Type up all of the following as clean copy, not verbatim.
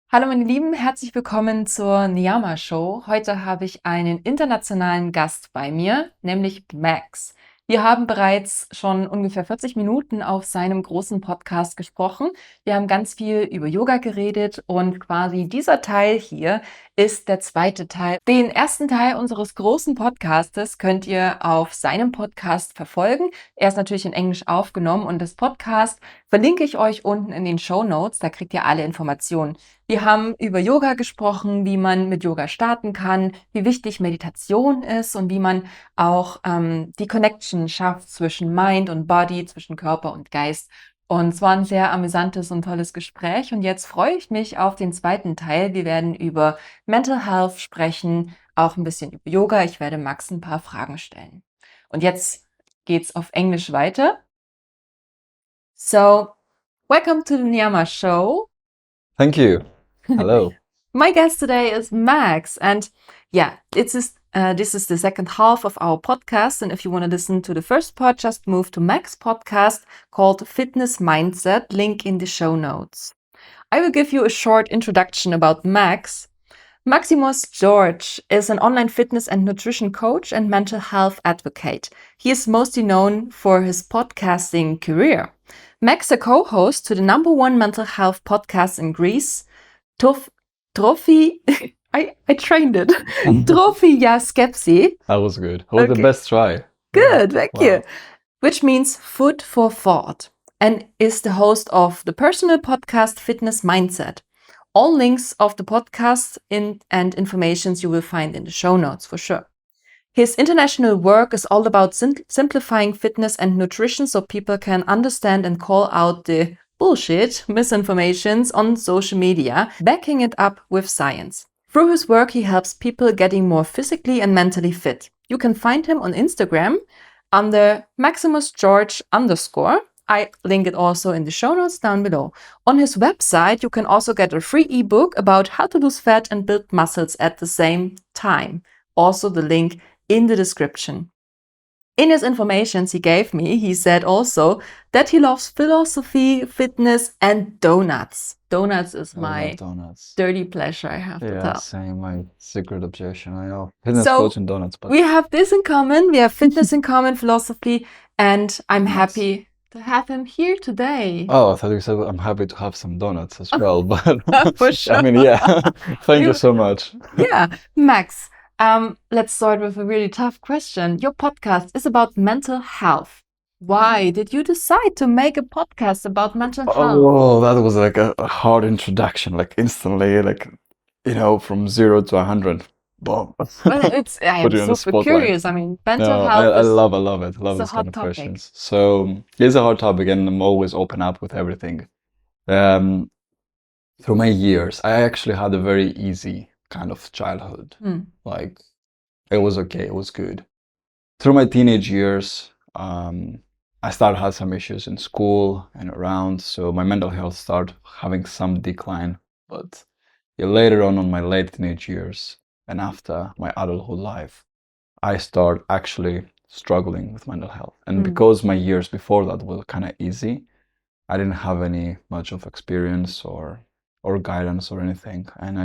Hallo meine Lieben, herzlich willkommen zur Niyama Show. Heute habe ich einen internationalen Gast bei mir, nämlich Max. Wir haben bereits schon ungefähr 40 Minuten auf seinem großen Podcast gesprochen. Wir haben ganz viel über Yoga geredet und quasi dieser Teil hier ist der zweite Teil. Den ersten Teil unseres großen Podcastes könnt ihr auf seinem Podcast verfolgen. Er ist natürlich in Englisch aufgenommen und das Podcast verlinke ich euch unten in den Shownotes. Da kriegt ihr alle Informationen. Wir haben über Yoga gesprochen, wie man mit Yoga starten kann, wie wichtig Meditation ist und wie man auch die Connection schafft zwischen Mind und Body, zwischen Körper und Geist. Und es war ein sehr amüsantes und tolles Gespräch. Und jetzt freue ich mich auf den zweiten Teil. Wir werden über Mental Health sprechen, auch ein bisschen über Yoga. Ich werde Max ein paar Fragen stellen. Und jetzt geht's auf Englisch weiter. So, welcome to the Niyama Show. Thank you. Hello. My guest today is Max, and this is the second half of our podcast. And if you want to listen to the first part, just move to Max podcast called Fitness Mindset, link in the show notes. I will give you a short introduction about Max. Maximos George is an online fitness and nutrition coach and mental health advocate. He is mostly known for his podcasting career. Max is a co-host to the #1 mental health podcast in Greece, Trofi. I trained it. Trofi, Skepsi. That was good. That was the best try. Good, thank Wow. you. Which means food for thought, and is the host of the personal podcast Fitness Mindset. All links of the podcast and informations you will find in the show notes for sure. His international work is all about simplifying fitness and nutrition so people can understand and call out the bullshit, misinformations on social media, backing it up with science. Through his work, he helps people getting more physically and mentally fit. You can find him on Instagram under Maximos George _. I link it also in the show notes down below. On his website, you can also get a free ebook about how to lose fat and build muscles at the same time. Also the link in the description. In his informations he gave me, he said also that he loves philosophy, fitness, and donuts. Donuts is my donuts. dirty pleasure, I have to tell. Same. My secret obsession. I know. Fitness So, coach and donuts. But we have this in common. We have fitness in common, philosophy, and I'm happy to have him here today. Oh, I thought you said I'm happy to have some donuts as well. But For sure. I mean, yeah. Thank you so much. Yeah, Max. Let's start with a really tough question. Your podcast is about mental health. Why did you decide to make a podcast about mental health? Oh, that was like a hard introduction, like instantly, like, from 0 to 100. Boom. Well, I Put you am on the super spotlight. curious. I mean, mental No, health I is love it. Love it's a these kind hot of topic. questions. So it's a hard topic, and I'm always open up with everything. Through my years, I actually had a very easy kind of childhood. Like, it was okay, it was good. Through my teenage years, I started having some issues in school and around, so my mental health started having some decline. But later on my late teenage years and after my adulthood life, I started actually struggling with mental health. And because my years before that were kind of easy, I didn't have any much of experience or guidance or anything. And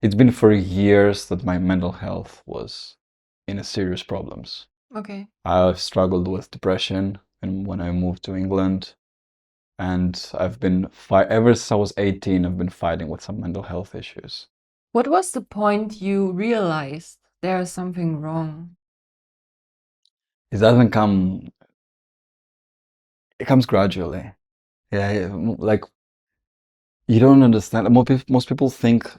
it's been for years that my mental health was in a serious problems. Okay. I've struggled with depression, and when I moved to England, and I've been ever since I was 18, I've been fighting with some mental health issues. What was the point you realized there is something wrong? It doesn't come. It comes gradually. Yeah, like you don't understand. Most people think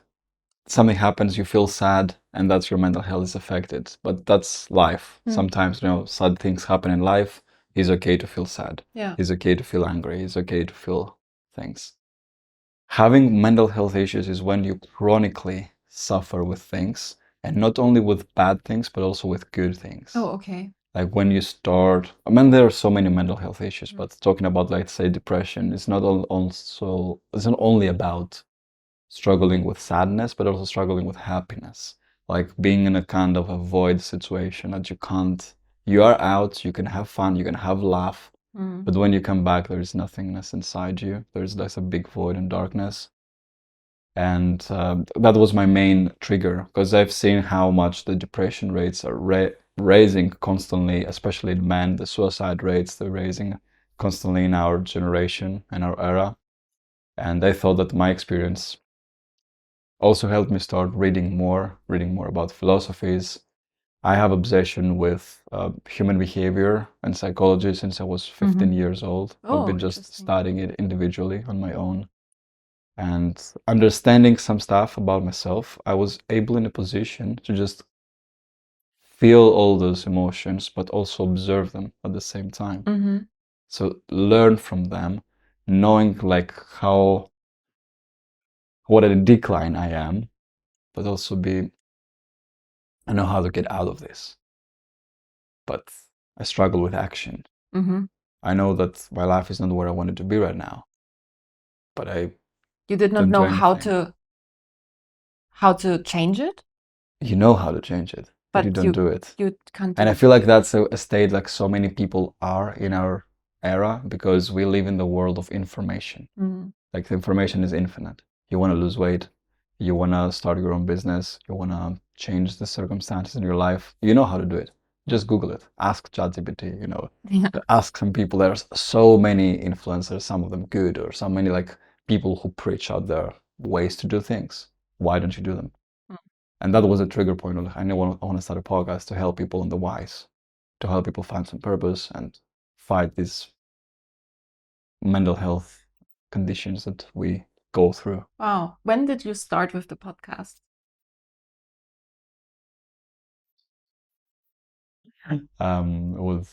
something happens, you feel sad, and that's your mental health is affected. But that's life. Sometimes, sad things happen in life. It's okay to feel sad. Yeah. It's okay to feel angry. It's okay to feel things. Having mental health issues is when you chronically suffer with things, and not only with bad things, but also with good things. Oh, okay. Like when you start, there are so many mental health issues, but talking about, let's say, depression, it's not only about struggling with sadness, but also struggling with happiness, like being in a kind of a void situation that you are out, you can have fun, you can have laugh, but when you come back, there is nothingness inside you. There's a big void and darkness. And that was my main trigger, because I've seen how much the depression rates are raising constantly, especially in men. The suicide rates, they're raising constantly in our generation and our era. And I thought that my experience also helped me start reading more about philosophies. I have obsession with human behavior and psychology since I was 15 years old. I've been just studying it individually on my own. And understanding some stuff about myself, I was able in a position to just feel all those emotions, but also observe them at the same time. So learn from them, knowing like what a decline I am, but also I know how to get out of this. But I struggle with action. I know that my life is not where I want it to be right now, but you did not know how to change it? You know how to change it, but you don't do it. You can't do and it. I feel like that's a state like so many people are in our era, because we live in the world of information. Like the information is infinite. You want to lose weight, you want to start your own business, you want to change the circumstances in your life. You know how to do it. Just Google it. Ask ChatGPT, ask some people. There's so many influencers, some of them good, or so many like people who preach out their ways to do things. Why don't you do them? And that was a trigger point. I want to start a podcast to help people on the whys, to help people find some purpose and fight these mental health conditions that we go through. Wow. When did you start with the podcast? It was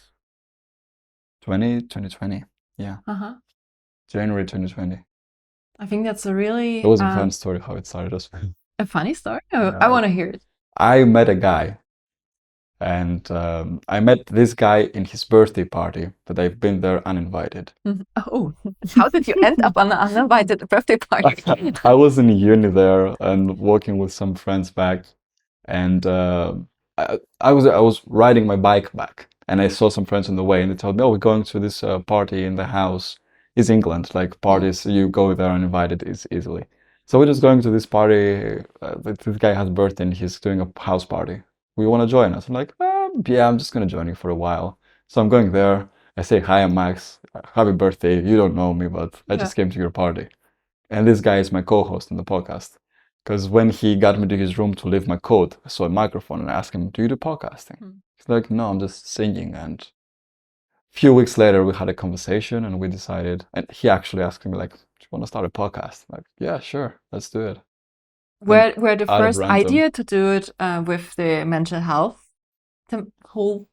2020. Yeah. January 2020. I think that's a really... It was a fun story how it started as well. A funny story? I want to hear it. I met a guy, and I met this guy in his birthday party, but I've been there uninvited. Oh, how did you end up on an uninvited birthday party? I was in uni there and walking with some friends back, and I was riding my bike back, and I saw some friends on the way, and they told me, "Oh, we're going to this party in the house." It's England, like parties, you go there uninvited is easily. So we're just going to this party. This guy has a birthday, and he's doing a house party. We want to join us. I'm like, yeah, I'm just gonna join you for a while. So I'm going there. I say, "Hi, I'm Max. Happy birthday. You don't know me, but I just came to your party." And this guy is my co-host in the podcast. Because when he got me to his room to leave my coat, I saw a microphone and I asked him, "Do you do podcasting?" He's like, "No, I'm just singing." And a few weeks later, we had a conversation and we decided, and he actually asked me like, "Do you want to start a podcast?" I'm like, "Yeah, sure, let's do it." Where the first idea to do it with the mental health, the whole...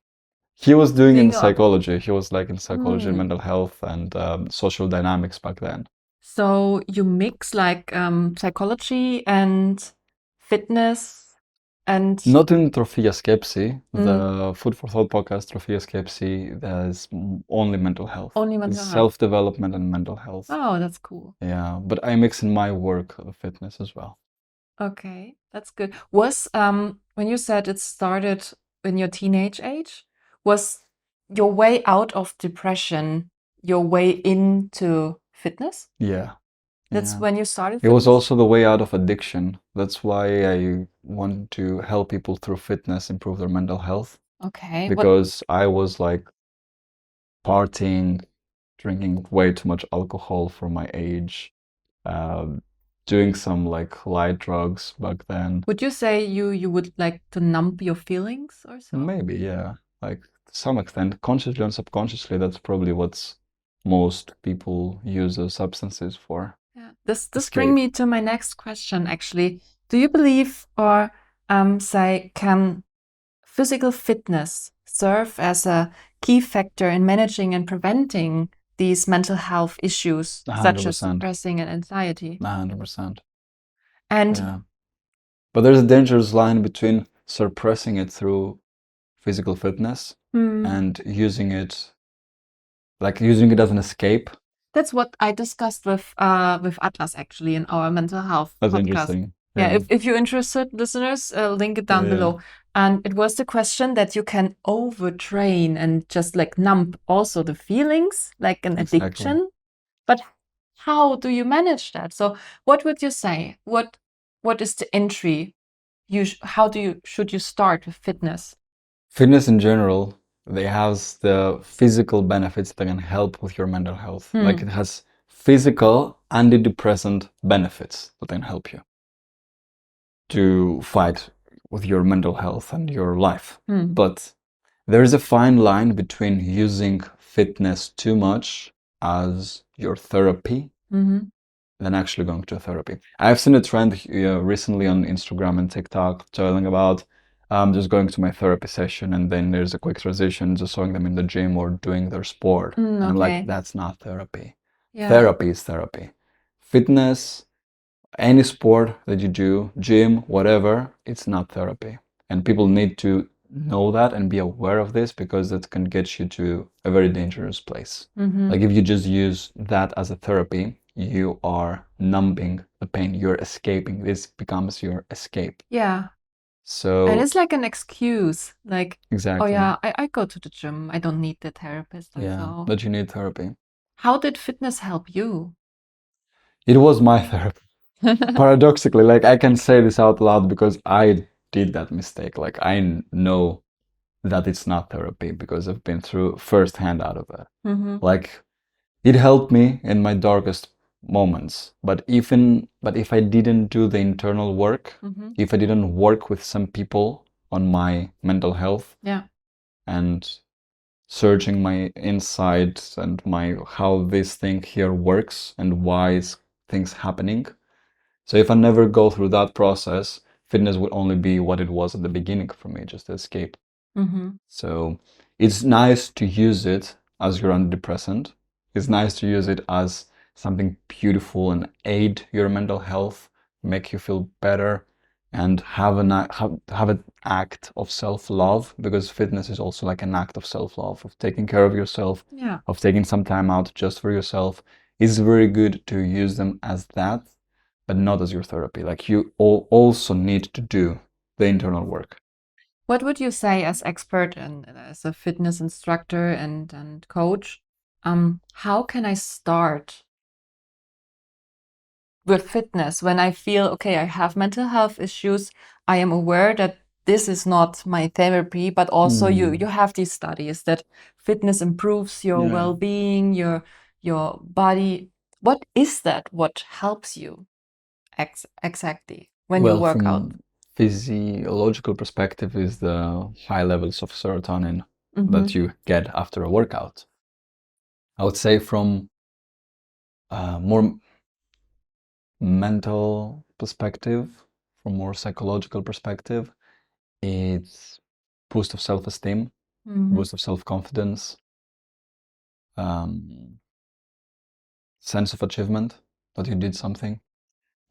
He was doing in psychology. He was like in psychology, mental health, and social dynamics back then. So you mix like psychology and fitness and... Not in Trofi, Skepsi, the Food for Thought podcast, Trofi, Skepsi, there's only mental health. Only mental health. Self-development and mental health. Oh, that's cool. Yeah, but I mix in my work fitness as well. Okay, that's good. Was when you said it started in your teenage age, was your way out of depression your way into fitness? Yeah. That's when you started fitness? It was also the way out of addiction. That's why I want to help people through fitness improve their mental health. Okay. Because I was like partying, drinking way too much alcohol for my age, doing some like light drugs back then. Would you say you would like to numb your feelings or so? Maybe, yeah. Like to some extent, consciously and subconsciously, that's probably what's most people use those substances for. Yeah. This brings me to my next question, actually. Do you believe or say, can physical fitness serve as a key factor in managing and preventing these mental health issues, 100%. such as depression and anxiety? 100%. And yeah. But there's a dangerous line between suppressing it through physical fitness and using it as an escape. That's what I discussed with Atlas actually in our mental health That's podcast. Interesting. Yeah, if you're interested, listeners, link it down below. And it was the question that you can overtrain and just like numb also the feelings, like an addiction. But how do you manage that? So what would you say? What is the entry? Should you start with fitness? Fitness in general, they has the physical benefits that can help with your mental health. Like it has physical antidepressant benefits that can help you to fight with your mental health and your life. But there is a fine line between using fitness too much as your therapy than actually going to therapy. I've seen a trend recently on Instagram and TikTok telling about just going to my therapy session, and then there's a quick transition just showing them in the gym or doing their sport. And I'm like, that's not therapy. Yeah. Therapy is therapy. Fitness, any sport that you do, gym, whatever, it's not therapy. And people need to know that and be aware of this, because that can get you to a very dangerous place. Like if you just use that as a therapy, you are numbing the pain, you're escaping. This becomes your escape. Yeah. So And it's like an excuse, like, exactly. oh yeah, I go to the gym. I don't need the therapist. Yeah, but you need therapy. How did fitness help you? It was my therapy. Paradoxically, like I can say this out loud because I did that mistake. Like I know that it's not therapy because I've been through firsthand out of it. Like it helped me in my darkest moments. But if I didn't do the internal work, if I didn't work with some people on my mental health, and searching my insides and my how this thing here works and why is things happening. So if I never go through that process, fitness would only be what it was at the beginning for me, just to escape. So it's nice to use it as your antidepressant. It's nice to use it as something beautiful and aid your mental health, make you feel better, and have an act of self-love, because fitness is also like an act of self-love, of taking care of yourself, of taking some time out just for yourself. It's very good to use them as that, but not as your therapy. Like you also need to do the internal work. What would you say as expert and as a fitness instructor and coach? How can I start with fitness when I feel, okay, I have mental health issues. I am aware that this is not my therapy, but also you have these studies that fitness improves your well-being, your body. What is that? What helps you exactly when you work out? From physiological perspective is the high levels of serotonin that you get after a workout. I would say from more mental perspective, from more psychological perspective, it's boost of self-esteem, boost of self-confidence, sense of achievement that you did something.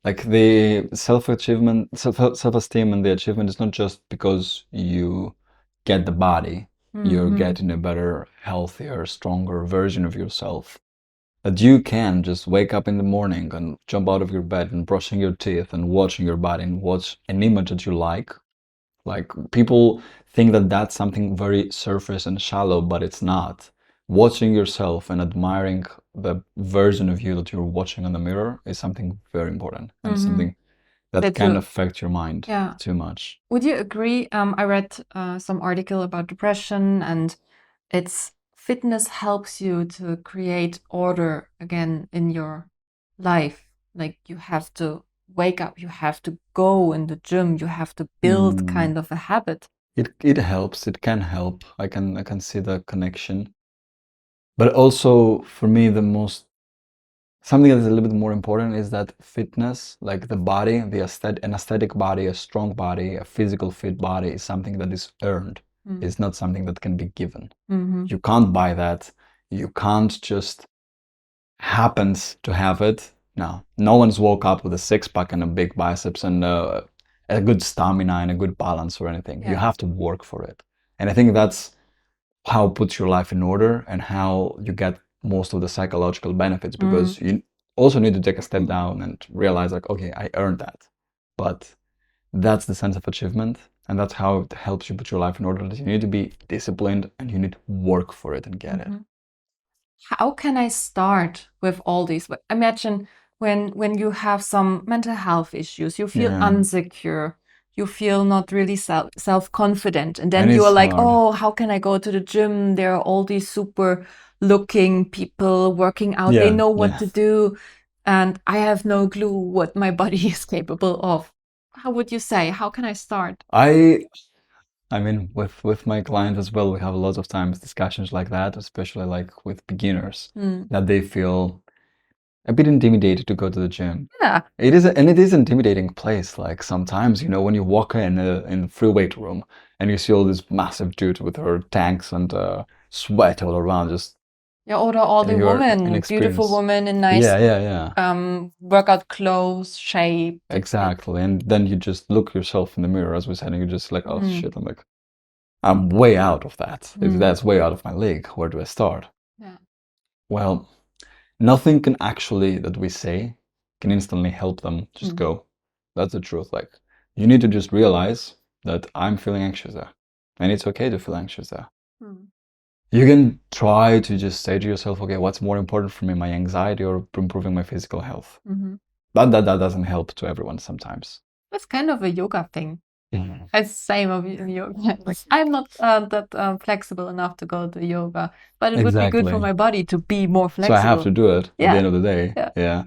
Like the self-achievement, self-esteem and the achievement is not just because you get the body, you're getting a better, healthier, stronger version of yourself. That you can just wake up in the morning and jump out of your bed and brushing your teeth and watching your body and watch an image that you like. Like people think that that's something very surface and shallow, but it's not. Watching yourself and admiring the version of you that you're watching on the mirror is something very important and something that can affect your mind too much. Would you agree? I read some article about depression, and it's fitness helps you to create order again in your life. Like you have to wake up, you have to go in the gym, you have to build kind of a habit. It helps. It can help. I can see the connection. But also for me, something that is a little bit more important is that fitness, like the body, an aesthetic body, a strong body, a physical fit body is something that is earned. It's not something that can be given. You can't buy that. You can't just happens to have it. No one's woke up with a six-pack and a big biceps and a good stamina and a good balance or anything. You have to work for it. And I think that's how it puts your life in order and how you get most of the psychological benefits, because you also need to take a step down and realize like, okay, I earned that. But that's the sense of achievement, and that's how it helps you put your life in order, that you need to be disciplined and you need to work for it and get it. how can I start with all these? Imagine when you have some mental health issues, you feel insecure, you feel not really self-confident, and then you are like, oh, how can I go to the gym? There are all these super looking people working out, they know what to do, and I have no clue what my body is capable of. How would you say, how can I start? I mean, with my clients as well, we have lots of times discussions like that, especially like with beginners, that they feel a bit intimidated to go to the gym. Yeah. It is, and it is an intimidating place. Like sometimes, when you walk in a free weight room and you see all these massive dudes with their tanks and sweat all around, just or all the women, beautiful women in nice workout clothes, shape. Exactly. And then you just look yourself in the mirror, as we said, and you're just like, oh shit, I'm way out of that. If that's way out of my league, where do I start? Yeah. Well, nothing can actually, that we say, can instantly help them just go. That's the truth. Like, you need to just realize that I'm feeling anxious there. And it's okay to feel anxious there. You can try to just say to yourself, okay, what's more important for me, my anxiety or improving my physical health? But that doesn't help to everyone sometimes. That's kind of a yoga thing. It's same of yoga. I'm not that flexible enough to go to yoga, but it would be good for my body to be more flexible. So I have to do it at the end of the day. Yeah.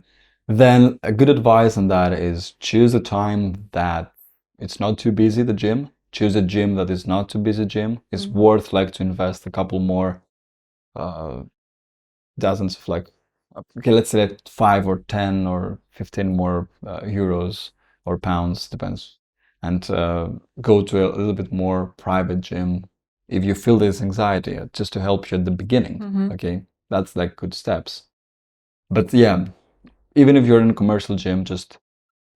Then a good advice on that is choose a time that it's not too busy, the gym. Choose a gym that is not too busy gym. It's worth like to invest a couple more dozens of like, okay, let's say 5 or 10 or 15 more euros or pounds, depends. And go to a little bit more private gym if you feel this anxiety, just to help you at the beginning. Okay, that's like good steps. But yeah, even if you're in a commercial gym, just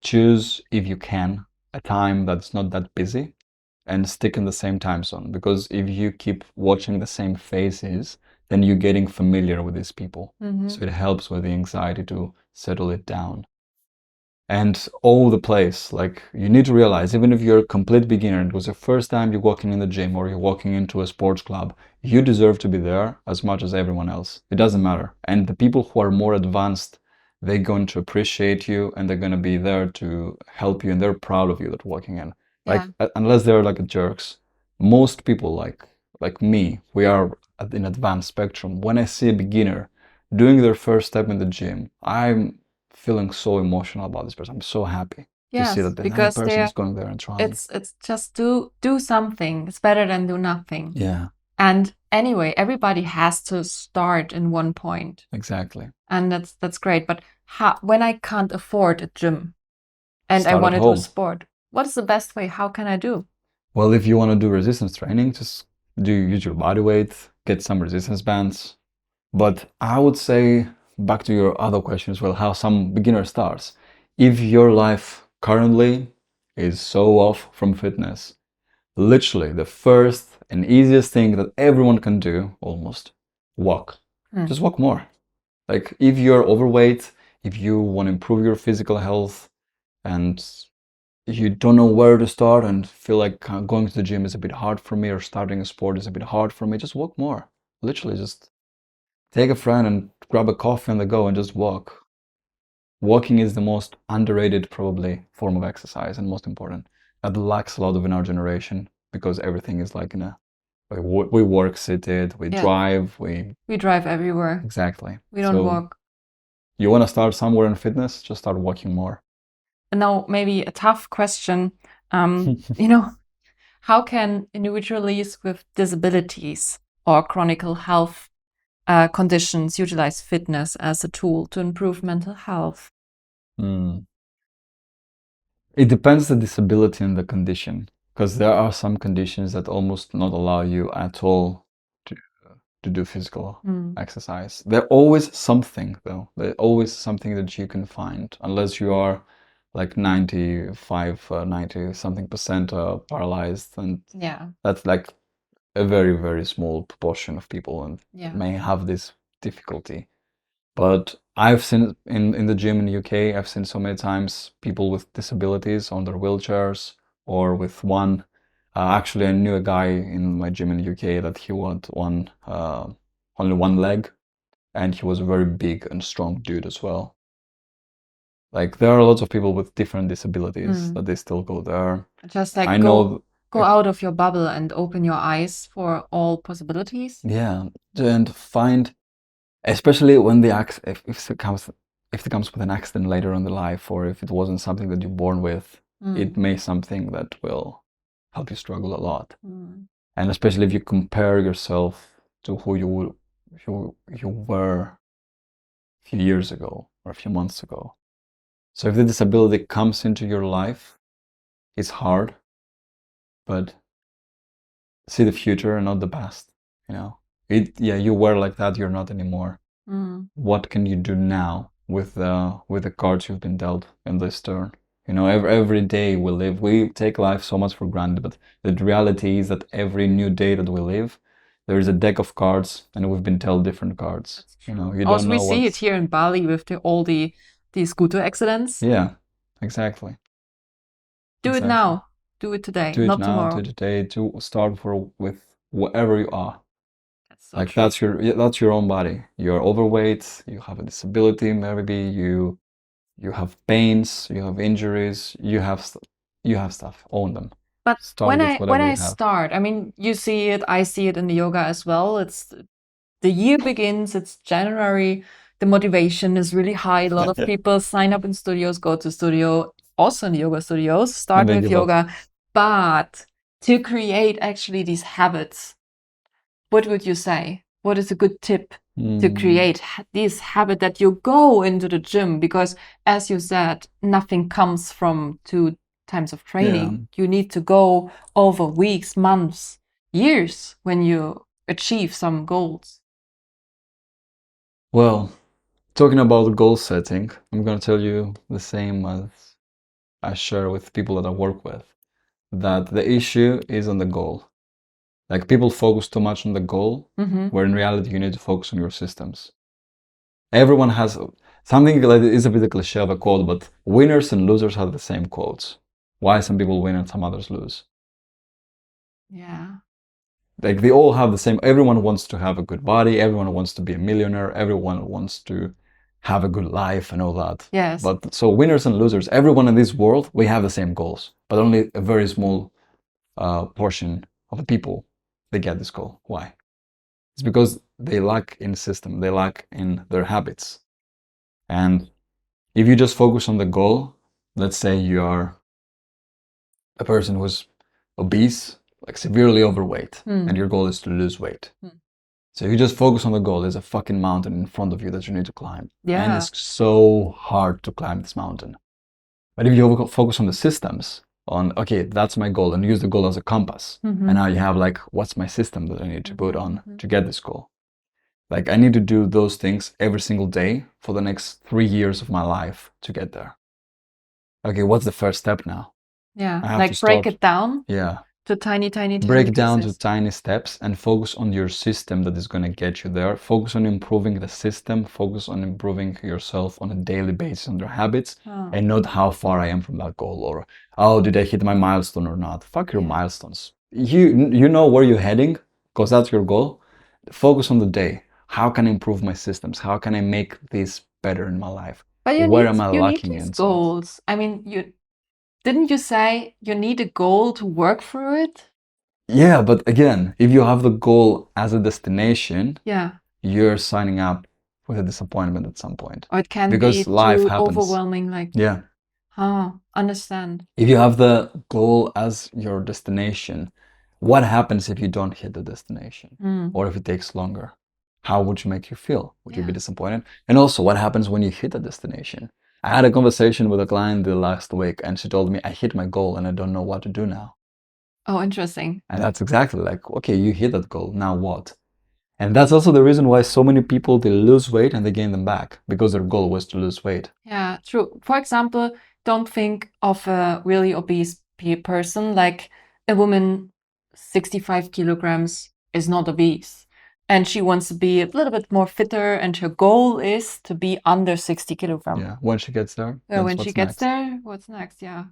choose, if you can, a time that's not that busy and stick in the same time zone. Because if you keep watching the same faces, then you're getting familiar with these people. So it helps with the anxiety to settle it down. And all the place, like, you need to realize, even if you're a complete beginner, it was the first time you're walking in the gym or you're walking into a sports club, you deserve to be there as much as everyone else. It doesn't matter. And the people who are more advanced, they're going to appreciate you and they're going to be there to help you and they're proud of you that walking in. Like, unless they're like jerks, most people like me, we are at an advanced spectrum. When I see a beginner doing their first step in the gym, I'm feeling so emotional about this person. I'm so happy to see that that person is going there and trying. It's just do something. It's better than do nothing. Yeah. And anyway, everybody has to start in one point. Exactly. And that's great. But when I can't afford a gym and I want to do a sport, what is the best way? How can I do? Well, if you want to do resistance training, just use your body weight, get some resistance bands. But I would say, back to your other question as well, how some beginner starts. If your life currently is so off from fitness, literally the first and easiest thing that everyone can do, almost, walk. Just walk more. Like, if you're overweight, if you want to improve your physical health and you don't know where to start and feel like going to the gym is a bit hard for me or starting a sport is a bit hard for me, just walk more. Literally, just take a friend and grab a coffee on the go and just walk. Walking is the most underrated, probably, form of exercise and most important. That lacks a lot of in our generation because everything is like we work seated, we drive, we drive everywhere. Exactly. We don't walk. You want to start somewhere in fitness, just start walking more. And now maybe a tough question. How can individuals with disabilities or chronic health conditions utilize fitness as a tool to improve mental health? It depends the disability and the condition, because there are some conditions that almost not allow you at all to do physical exercise. There's always something, though. There's always something that you can find, unless you are like 95, 90 something percent paralyzed, and that's like a very, very small proportion of people and may have this difficulty. But I've seen in the gym in the UK, I've seen so many times people with disabilities on their wheelchairs or with one. Actually, I knew a guy in my gym in the UK that he had only one leg, and he was a very big and strong dude as well. Like there are lots of people with different disabilities that they still go there. Just like I know go out of your bubble and open your eyes for all possibilities. Yeah, and find, especially when the if it comes with an accident later in the life, or if it wasn't something that you're born with, it may something that will help you struggle a lot. And especially if you compare yourself to who you were a few years ago or a few months ago. So if the disability comes into your life, it's hard, but see the future and not the past, you know. You were like that, you're not anymore. What can you do now with the cards you've been dealt in this turn? You know, every day we take life so much for granted, but the reality is that every new day that we live, there is a deck of cards, and we've been dealt different cards. You know, you don't know. Also, we see it here in Bali with all these scooter accidents. Yeah, exactly. Do it now. Do it today, Do it not now, tomorrow. do it today. To start with whatever you are. So like true. That's your own body. You're overweight. You have a disability. Maybe you have pains. You have injuries. You have stuff. Own them. But Start when I start, I mean, you see it. I see it in the yoga as well. It's the year begins. It's January. The motivation is really high. A lot of people sign up in studios, go to studio, also in yoga studios, start with yoga. But to create actually these habits, what would you say? What is a good tip to create this habit that you go into the gym? Because as you said, nothing comes from 2 times of training. You need to go over weeks, months, years when you achieve some goals. Well, talking about goal setting, I'm going to tell you the same as I share with people that I work with, that the issue is on the goal. Like people focus too much on the goal, where in reality you need to focus on your systems. Everyone has something like it's a bit of a cliche of a quote, but winners and losers have the same quotes. Why some people win and some others lose? Yeah. Like they all have the same. Everyone wants to have a good body. Everyone wants to be a millionaire. Everyone wants to have a good life and all that. Yes. But so winners and losers, everyone in this world, we have the same goals, but only a very small portion of the people they get this goal. Why? It's because they lack in system. They lack in their habits. And if you just focus on the goal, let's say you are a person who's obese, like severely overweight, and your goal is to lose weight. So if you just focus on the goal, there's a fucking mountain in front of you that you need to climb. Yeah. And it's so hard to climb this mountain. But if you focus on the systems, on, okay, that's my goal, and use the goal as a compass. And now you have like, what's my system that I need to put on to get this goal? Like I need to do those things every single day for the next 3 years of my life to get there. Okay, what's the first step now? Yeah, like break it down. Yeah. To tiny break it down to tiny steps and focus on your system that is going to get you there. Focus on improving the system. Focus on improving yourself on a daily basis on your habits, and not how far I am from that goal, or oh, did I hit my milestone or not? Fuck your milestones. You know where you're heading because that's your goal. Focus on the day. How can I improve my systems? How can I make this better in my life? But where am I lacking in goals? I mean, didn't you say you need a goal to work through it? Yeah, but again, if you have the goal as a destination, you're signing up with a disappointment at some point. Or it can be life too overwhelming, like understand. If you have the goal as your destination, what happens if you don't hit the destination? Or if it takes longer? How would you make you feel? Would you be disappointed? And also, what happens when you hit the destination? I had a conversation with a client the last week, and she told me, I hit my goal and I don't know what to do now. Oh, interesting. And that's exactly like, okay, you hit that goal, now what? And that's also the reason why so many people, they lose weight and they gain them back, because their goal was to lose weight. Yeah, true. For example, don't think of a really obese person, like a woman 65 kilograms is not obese. And she wants to be a little bit more fitter, and her goal is to be under 60 kilograms. Yeah, when she gets there. When she gets there, what's next? Yeah.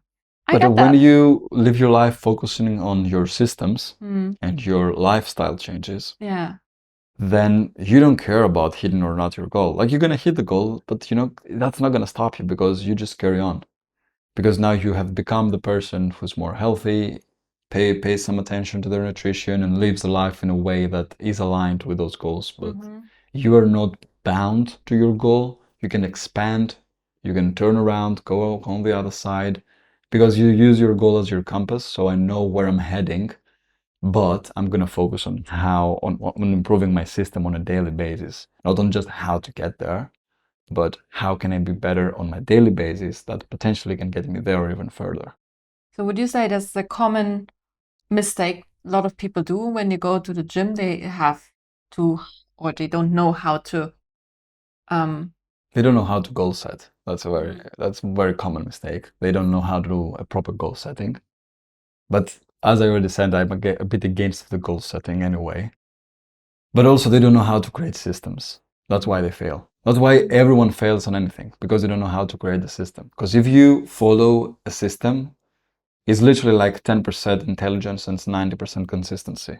But when you live your life focusing on your systems and your lifestyle changes, then you don't care about hitting or not your goal. Like, you're gonna hit the goal, but that's not gonna stop you, because you just carry on. Because now you have become the person who's more healthy, pays some attention to their nutrition, and lives a life in a way that is aligned with those goals. But you are not bound to your goal. You can expand, you can turn around, go on the other side, because you use your goal as your compass. So I know where I'm heading, but I'm gonna focus on on improving my system on a daily basis, not on just how to get there, but how can I be better on my daily basis that potentially can get me there or even further. So would you say that's the common mistake a lot of people do when you go to the gym? They have to, or they don't know how to. They don't know how to goal set. That's a very common mistake. They don't know how to do a proper goal setting. But as I already said, I'm a bit against the goal setting anyway. But also, they don't know how to create systems. That's why they fail. That's why everyone fails on anything, because they don't know how to create the system. Because if you follow a system, it's literally like 10% intelligence and 90% consistency.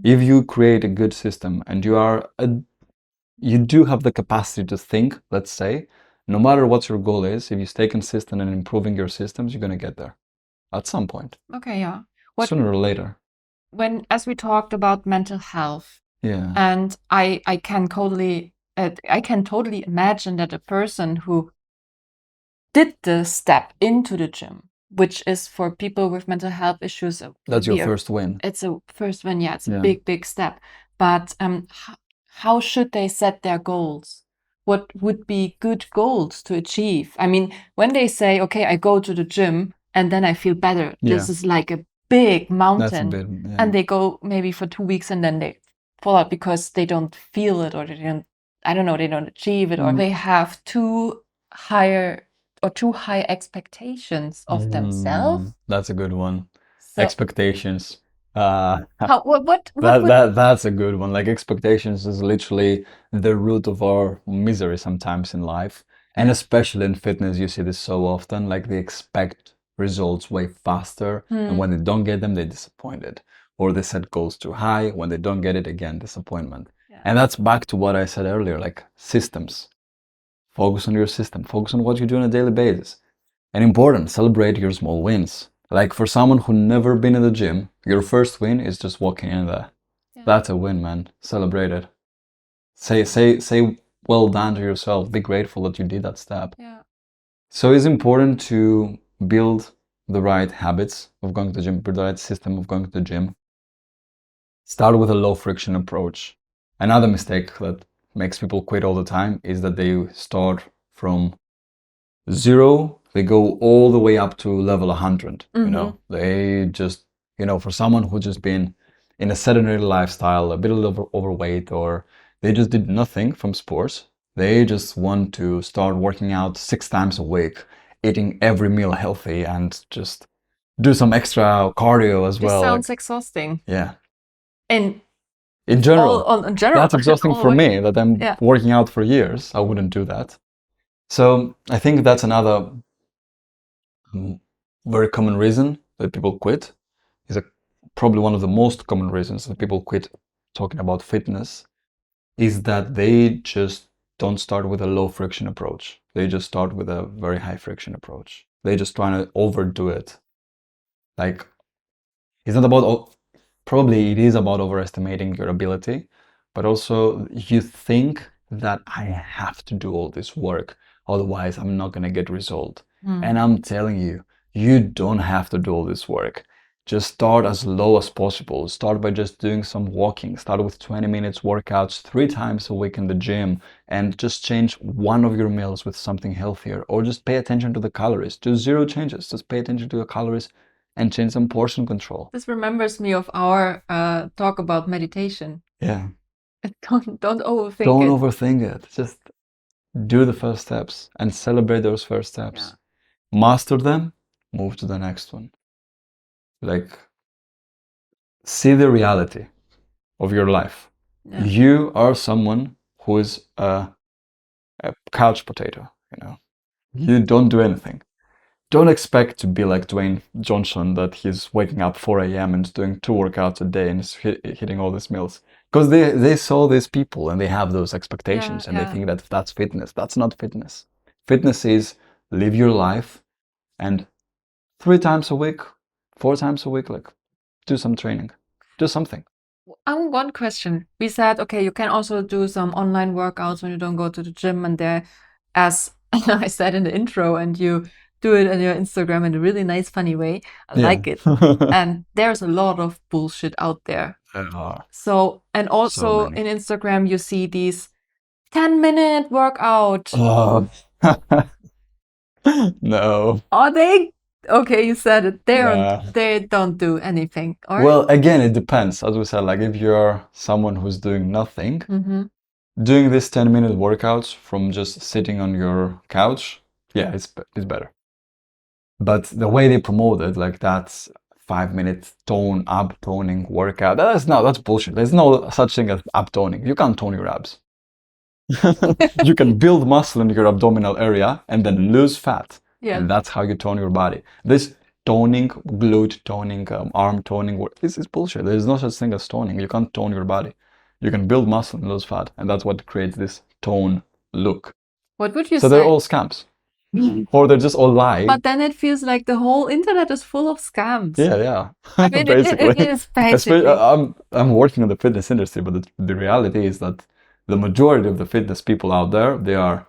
If you create a good system and you do have the capacity to think, let's say, no matter what your goal is, if you stay consistent in improving your systems, you're going to get there at some point. Okay, yeah. Sooner or later. As we talked about mental health, yeah, and I can totally imagine that a person who did the step into the gym, which is for people with mental health issues, that's your first win. It's a first win, yeah. It's a big step. But how should they set their goals? What would be good goals to achieve? I mean, when they say, okay, I go to the gym and then I feel better, this is like a big mountain. That's a bit, and they go maybe for 2 weeks and then they fall out because they don't feel it, or they don't, I don't know, they don't achieve it, or they have too high expectations of themselves. That's a good one. So, Expectations. what That's a good one. Like, expectations is literally the root of our misery sometimes in life. And especially in fitness, you see this so often. Like, they expect results way faster, and when they don't get them, they're disappointed. Or they set goals too high. When they don't get it, again, disappointment. And that's back to what I said earlier, like systems. Focus on your system. Focus on what you do on a daily basis. And important, celebrate your small wins. Like, for someone who never been in the gym, your first win is just walking in there. That's a win, man. Celebrate it. Say well done to yourself. Be grateful that you did that step. So it's important to build the right habits of going to the gym, build the right system of going to the gym. Start with a low friction approach. Another mistake that makes people quit all the time is that they start from 0, they go all the way up to level 100. They just, for someone who's just been in a sedentary lifestyle, a bit overweight, or they just did nothing from sports, they just want to start working out 6 times a week, eating every meal healthy, and just do some extra cardio as well. This sounds exhausting. Yeah. And in general, that's that's exhausting for me, that I'm working out for years. I wouldn't do that. So I think that's another very common reason that people quit. Is probably one of the most common reasons that people quit talking about fitness, is that they just don't start with a low friction approach. They just start with a very high friction approach. They just trying to overdo it. Like, it's not about, probably it is about overestimating your ability, but also you think that I have to do all this work, otherwise I'm not going to get result. And I'm telling you, you don't have to do all this work. Just start as low as possible. Start by just doing some walking. Start with 20 minutes workouts 3 times a week in the gym, and just change one of your meals with something healthier, or just pay attention to the calories. Do 0 changes. Just pay attention to the calories and change some portion control. This remembers me of our talk about meditation. Yeah. Don't overthink it. Don't overthink it. Just do the first steps and celebrate those first steps. Master them, move to the next one. Like, see the reality of your life. You are someone who is a couch potato, You don't do anything. Don't expect to be like Dwayne Johnson, that he's waking up 4 a.m. and doing 2 workouts a day and is hitting all these meals. Because they saw these people and they have those expectations, and Yeah. they think that that's fitness. That's not fitness. Fitness is live your life, and 3 times a week, 4 times a week, like do some training, do something. One question. We said, okay, you can also do some online workouts when you don't go to the gym, and there, as I said in the intro, and you do it on your Instagram in a really nice, funny way. I like it. And there's a lot of bullshit out there. There are. So, and also many. in Instagram, you see these 10-minute workout. Oh. No. Are they? Okay, you said it. Yeah. They don't do anything. Or Well, again, it depends. As we said, like if you're someone who's doing nothing, doing these 10-minute workouts from just sitting on your couch, yeah, it's better. But the way they promote it, like that's 5-minute ab toning workout. That's bullshit. There's no such thing as ab toning. You can't tone your abs. You can build muscle in your abdominal area and then lose fat. Yeah. And that's how you tone your body. This toning, glute toning, arm toning, this is bullshit. There's no such thing as toning. You can't tone your body. You can build muscle and lose fat. And that's what creates this tone look. What would you say? So they're all scams. Or they're just all lies. But then it feels like the whole internet is full of scams. Yeah. I mean, basically. it is basically. I'm working in the fitness industry, but the reality is that the majority of the fitness people out there, they are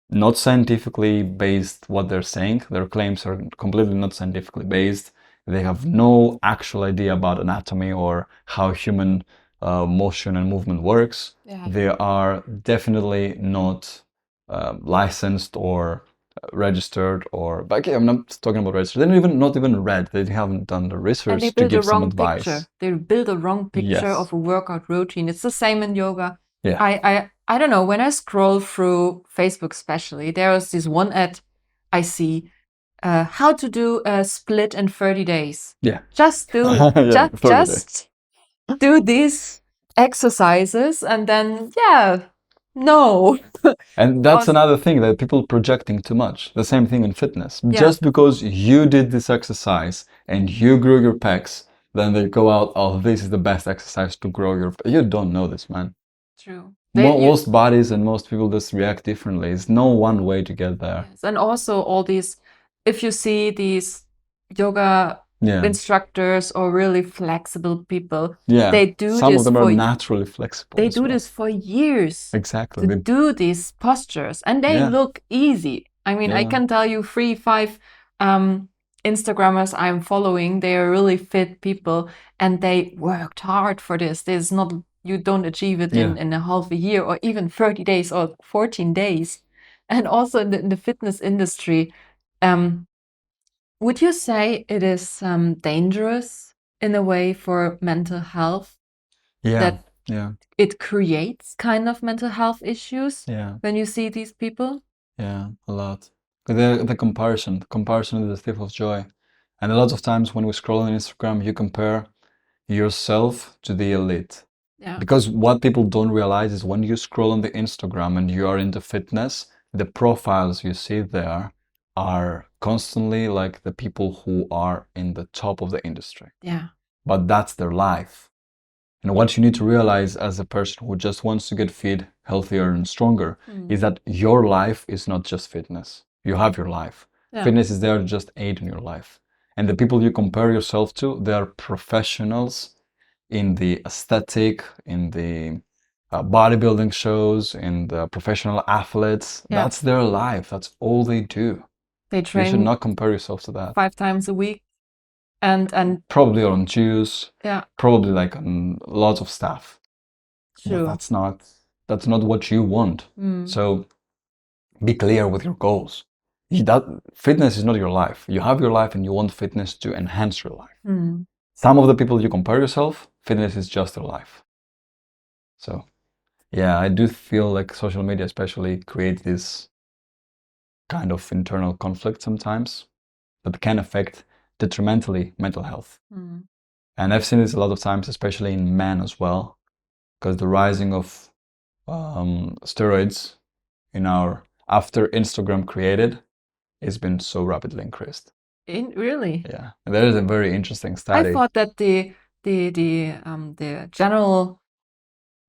not scientifically based what they're saying. Their claims are completely not scientifically based. They have no actual idea about anatomy or how human motion and movement works. Yeah. They are definitely not licensed or registered, or but okay, I'm not talking about registered. They're not even read. They haven't done the research to give some advice. Picture. They build a wrong picture of a workout routine. It's the same in yoga. Yeah. I don't know, when I scroll through Facebook especially, there is this one ad I see, how to do a split in 30 days. Yeah. Just do just do these exercises and then no. And that's another thing, that people projecting too much. The same thing in fitness. Yeah. Just because you did this exercise and you grew your pecs, then they go out, oh, this is the best exercise to grow your pecs. You don't know this, man. True. Most bodies and most people just react differently. It's no one way to get there. Yes. And also all these, if you see these yoga instructors or really flexible people, they do some of them are naturally flexible. They do this for years. Exactly. To do these postures, and they look easy. I mean, I can tell you 3-5 Instagrammers I'm following, they are really fit people and they worked hard for this. There's not, you don't achieve it in a half a year or even 30 days or 14 days. And also in the fitness industry, would you say it is dangerous in a way for mental health? That it creates kind of mental health issues when you see these people? Yeah, a lot. The comparison is the thief of joy. And a lot of times when we scroll on Instagram, you compare yourself to the elite. Yeah. Because what people don't realize is when you scroll on the Instagram and you are into fitness, the profiles you see there are constantly like the people who are in the top of the industry. Yeah. But that's their life. And what you need to realize as a person who just wants to get fit, healthier and stronger is that your life is not just fitness. You have your life. Yeah. Fitness is there to just aid in your life. And the people you compare yourself to, they are professionals in the aesthetic, in the bodybuilding shows, in the professional athletes. Yeah. That's their life. That's all they do. They train. You should not compare yourself to that. 5 times a week. And probably on juice, probably like on lots of stuff. True. But that's not what you want. So be clear with your goals. Fitness is not your life. You have your life and you want fitness to enhance your life. Some of the people you compare yourself, fitness is just their life. So yeah, I do feel like social media especially creates this kind of internal conflict sometimes that can affect detrimentally mental health. And I've seen this a lot of times, especially in men as well, because the rising of steroids after Instagram created, it's been so rapidly increased. Really? Yeah, and there is a very interesting study. I thought that the general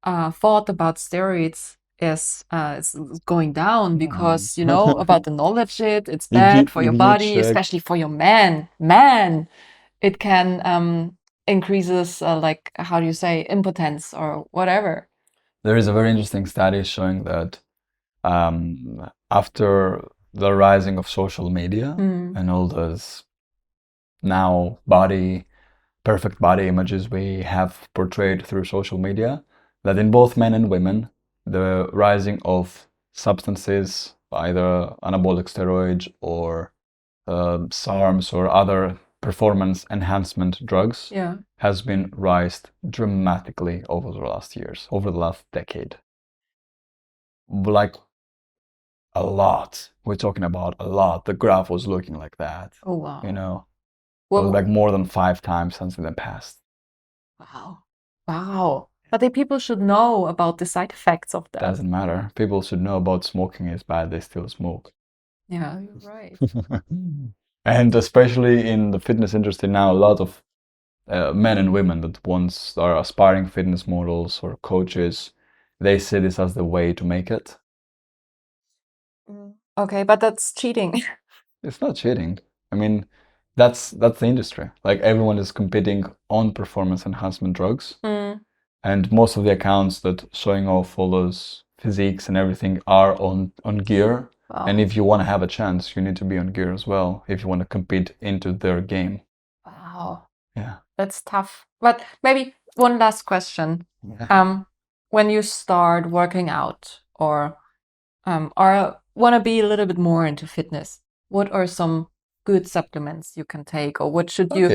thought about steroids is going down because, you know, about the knowledge it's bad for your body, especially for your man. It can increases like, how do you say, impotence or whatever. There is a very interesting study showing that after the rising of social media and all those now perfect body images we have portrayed through social media, that in both men and women, the rising of substances, either anabolic steroids or SARMs or other performance enhancement drugs, has been raised dramatically over the last years, over the last decade. Like a lot. We're talking about a lot. The graph was looking like that. Oh, wow. You know, well, like more than 5 times since in the past. Wow. Wow. But the people should know about the side effects of that. Doesn't matter. People should know about smoking is bad. They still smoke. Yeah, you're right. And especially in the fitness industry now, a lot of men and women that once are aspiring fitness models or coaches, they see this as the way to make it. Okay, but that's cheating. It's not cheating. I mean, that's the industry. Like everyone is competing on performance enhancement drugs. And most of the accounts that showing off all those physiques and everything are on gear. Wow. And if you want to have a chance, you need to be on gear as well if you want to compete into their game. Wow. Yeah. That's tough. But maybe one last question. Yeah. When you start working out or want to be a little bit more into fitness, what are some good supplements you can take, or what should you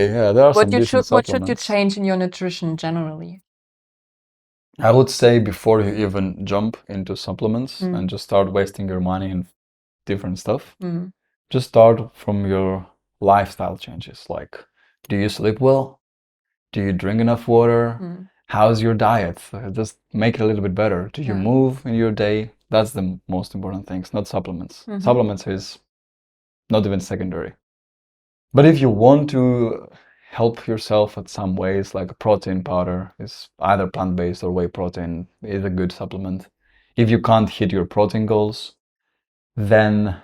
what should you change in your nutrition generally? I would say before you even jump into supplements and just start wasting your money in different stuff, just start from your lifestyle changes. Like, do you sleep well? Do you drink enough water? How's your diet? Just make it a little bit better. Do you move in your day? That's the most important things, not supplements. Supplements is not even secondary. But if you want to help yourself at some ways, like a protein powder is either plant-based or whey protein is a good supplement. If you can't hit your protein goals, then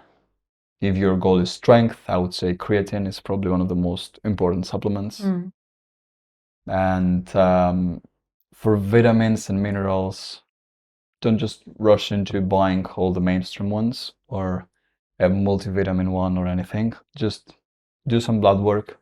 if your goal is strength, I would say creatine is probably one of the most important supplements. And for vitamins and minerals, don't just rush into buying all the mainstream ones or a multivitamin one or anything. Just do some blood work,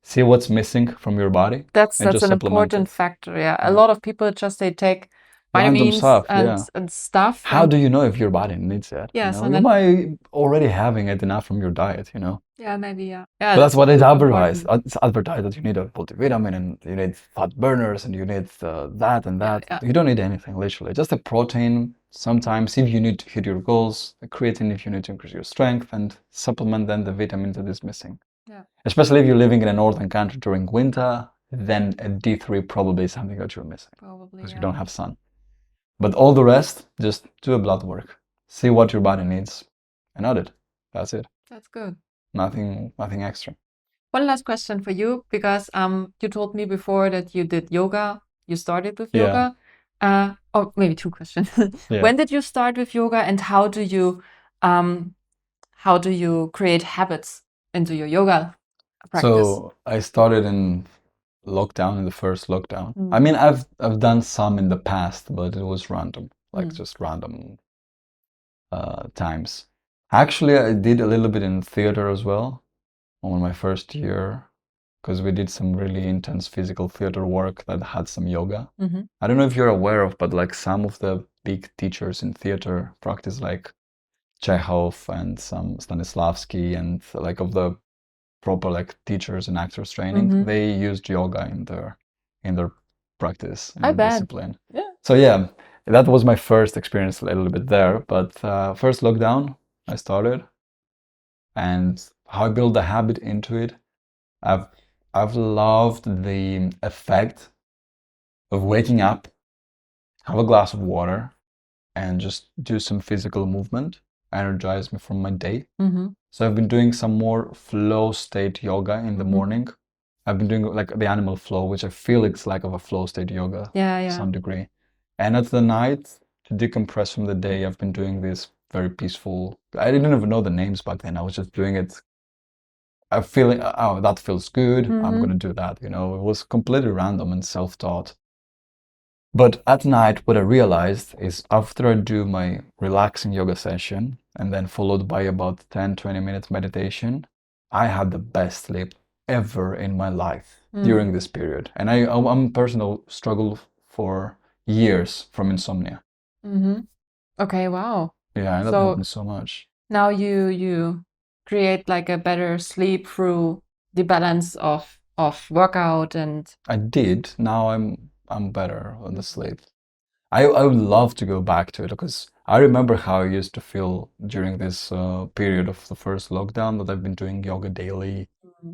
see what's missing from your body. That's an important factor. Yeah. A lot of people just they take vitamins stuff, and stuff. How do you know if your body needs it? Yes, you might already having it enough from your diet, Yeah, maybe, yeah. But that's what is advertised. It's advertised that you need a multivitamin and you need fat burners and you need that and that. Yeah. You don't need anything, literally. Just a protein sometimes if you need to hit your goals, a creatine if you need to increase your strength, and supplement then the vitamin that is missing. Yeah. Especially if you're living in a northern country during winter, then a D3 probably is something that you're missing. Probably, because you don't have sun. But all the rest, just do a blood work. See what your body needs and add it. That's it. That's good. Nothing extra. One last question for you, because you told me before that you did yoga. You started with yoga. Or maybe 2 questions. When did you start with yoga, and how do you create habits into your yoga practice? So I started in lockdown, in the first lockdown. I mean, I've done some in the past, but it was random, like just random times. Actually, I did a little bit in theater as well on my first year, because we did some really intense physical theater work that had some yoga. I don't know if you're aware of, but like some of the big teachers in theater practice, like Chekhov and some Stanislavski, and like of the proper like teachers and actors training, they used yoga in their practice and discipline. Yeah. So yeah, that was my first experience a little bit there. But first lockdown, I started, and how I built the habit into it. I've loved the effect of waking up, have a glass of water, and just do some physical movement, energize me from my day. So I've been doing some more flow state yoga in the morning. I've been doing like the animal flow, which I feel it's like of a flow state yoga to some degree. And at the night, to decompress from the day, I've been doing this very peaceful. I didn't even know the names back then. I was just doing it. I'm feeling, oh, that feels good. I'm going to do that. It was completely random and self-taught. But at night, what I realized is after I do my relaxing yoga session and then followed by about 10, 20 minutes meditation, I had the best sleep ever in my life during this period. And I'm a person who struggled for years from insomnia. Okay, wow. Yeah, and that helped me so much. Now you create like a better sleep through the balance of workout and I did. Now I'm better on the sleep. I would love to go back to it because I remember how I used to feel during this period of the first lockdown that I've been doing yoga daily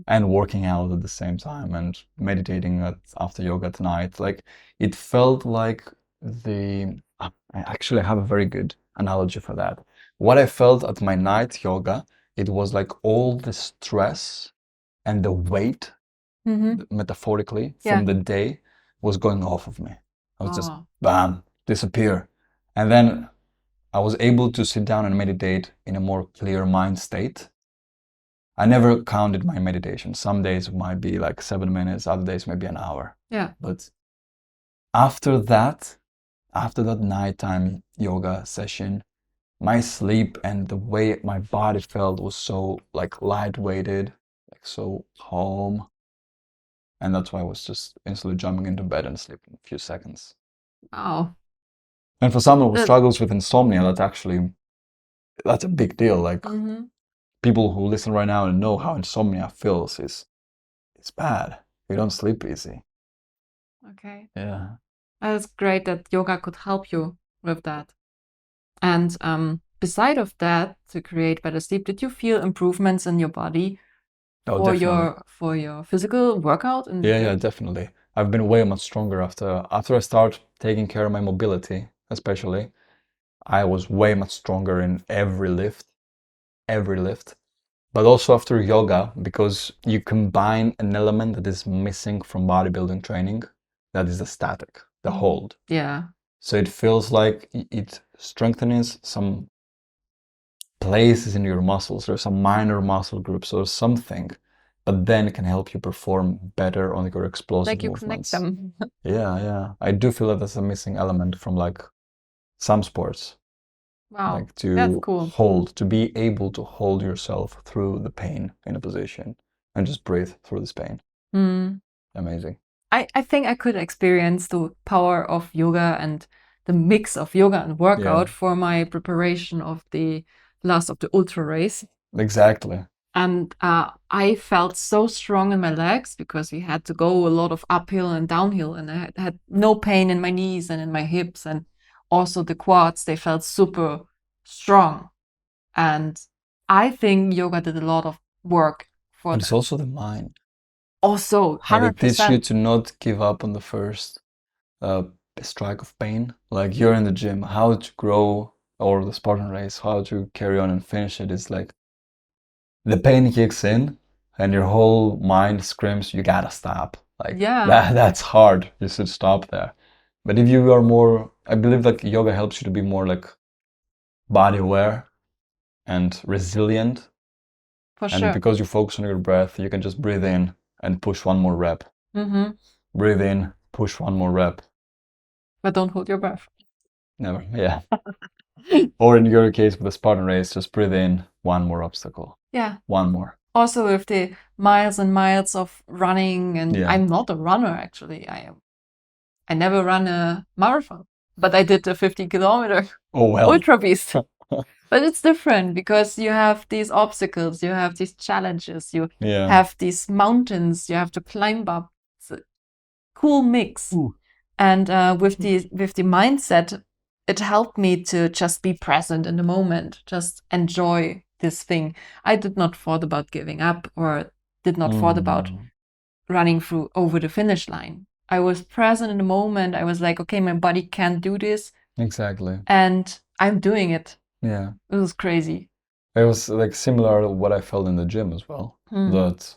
and working out at the same time and meditating after yoga at night. Like it felt like I actually have a very good analogy for that. What I felt at my night yoga, it was like all the stress and the weight, metaphorically, from the day was going off of me. I was just bam, disappear. And then I was able to sit down and meditate in a more clear mind state. I never counted my meditation. Some days it might be like 7 minutes, other days maybe an hour. Yeah. But after that nighttime yoga session, my sleep and the way my body felt was so like light-weighted, like so calm. And that's why I was just instantly jumping into bed and sleeping in a few seconds. Wow. And for someone who struggles with insomnia, that's a big deal. Like people who listen right now and know how insomnia feels it's bad. You don't sleep easy. Okay. Yeah. It's great that yoga could help you with that. And beside of that, to create better sleep, did you feel improvements in your body for your physical workout? Yeah, definitely. I've been way much stronger after I start taking care of my mobility, especially. I was way much stronger in every lift. But also after yoga, because you combine an element that is missing from bodybuilding training, that is the static, the hold. Yeah. So it feels like it strengthens some places in your muscles, or some minor muscle groups or something, but then it can help you perform better on your explosive like you movements. connect them. Yeah. I do feel that that's a missing element from like some sports. Wow, Like that's to cool. to be able to hold yourself through the pain in a position and just breathe through this pain. Amazing. I think I could experience the power of yoga and the mix of yoga and workout for my preparation of the last of the ultra race. Exactly. And I felt so strong in my legs because we had to go a lot of uphill and downhill, and I had no pain in my knees and in my hips, and also the quads, they felt super strong. And I think yoga did a lot of work for But it's also the mind. Also, Like it teaches you 100%. to not give up on the first strike of pain. Like you're in the gym, how to grow, or the Spartan race, how to carry on and finish it is like the pain kicks in and your whole mind screams, you gotta stop. Like that's hard. You should stop there. But if you are more, I believe like yoga helps you to be more like body aware and resilient. For And because you focus on your breath, you can just breathe in and push one more rep. Breathe in, push one more rep. But don't hold your breath. Never, yeah. Or in your case with the Spartan race, just breathe in one more obstacle. Yeah. One more. Also with the miles and miles of running, and I'm not a runner actually. I never run a marathon, but I did a 50-kilometer ultra beast. But it's different because you have these obstacles, you have these challenges, you have these mountains you have to climb up. It's a cool mix. And with the mindset, it helped me to just be present in the moment, just enjoy this thing. I did not thought about giving up or did not thought about running through over the finish line. I was present in the moment. I was like, okay, my body can't do this. Exactly. And I'm doing it. Yeah. It was crazy. It was like similar to what I felt in the gym as well. That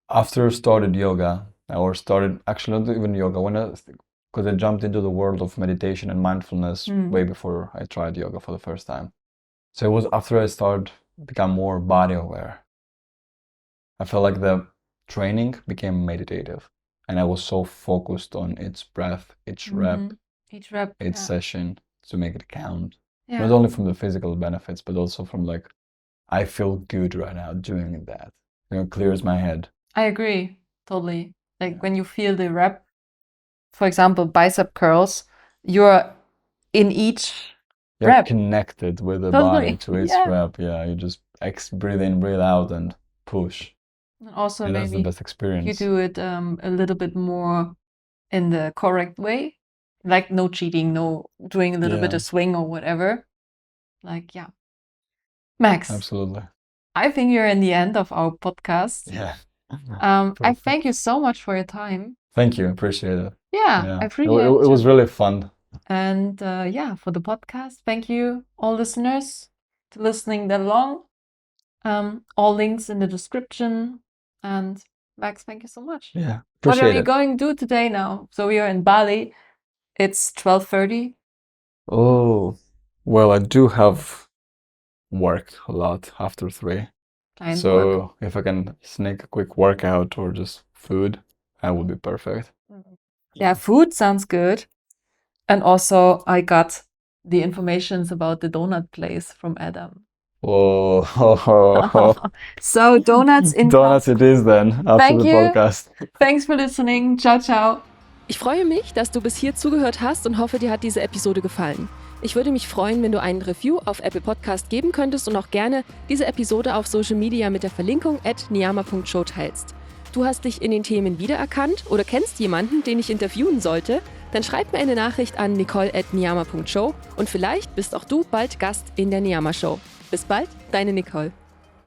after I started yoga, or started, actually not even yoga, when I because I jumped into the world of meditation and mindfulness way before I tried yoga for the first time. So it was after I started become more body aware. I felt like the training became meditative, and I was so focused on its breath, each rep, each session to make it count. Not only from the physical benefits, but also from like, I feel good right now doing that. It clears my head. I agree, totally. Like when you feel the rep, for example, bicep curls, you're in each You're rep. connected with the body to its rep. Yeah, you just breathe in, breathe out, and push. And also, and maybe that's the best experience. You do it a little bit more in the correct way, like no cheating, no doing a little bit of swing or whatever. Like, Max. Absolutely. I think you're in the end of our podcast. Yeah. I thank you so much for your time. Thank you. Appreciate it. I appreciate it. It was really fun. And for the podcast, thank you all listeners to listening that long. All links in the description. And Max, thank you so much. Yeah. What are you going to do today now? So we are in Bali. It's 12:30. Oh, well, I do have work a lot after 3. So if I can sneak a quick workout or just food, that would be perfect. Yeah, food sounds good. And also I got the informations about the donut place from Adam. Oh. So donuts in Donuts it is then, after the podcast. Thanks for listening. Ciao, ciao. Ich freue mich, dass du bis hier zugehört hast und hoffe, dir hat diese Episode gefallen. Ich würde mich freuen, wenn du einen Review auf Apple Podcast geben könntest und auch gerne diese Episode auf Social Media mit der Verlinkung @niyama.show teilst. Du hast dich in den Themen wiedererkannt oder kennst jemanden, den ich interviewen sollte? Dann schreib mir eine Nachricht an nicole@niyama.show und vielleicht bist auch du bald Gast in der Niyama Show. Bis bald, deine Nicole.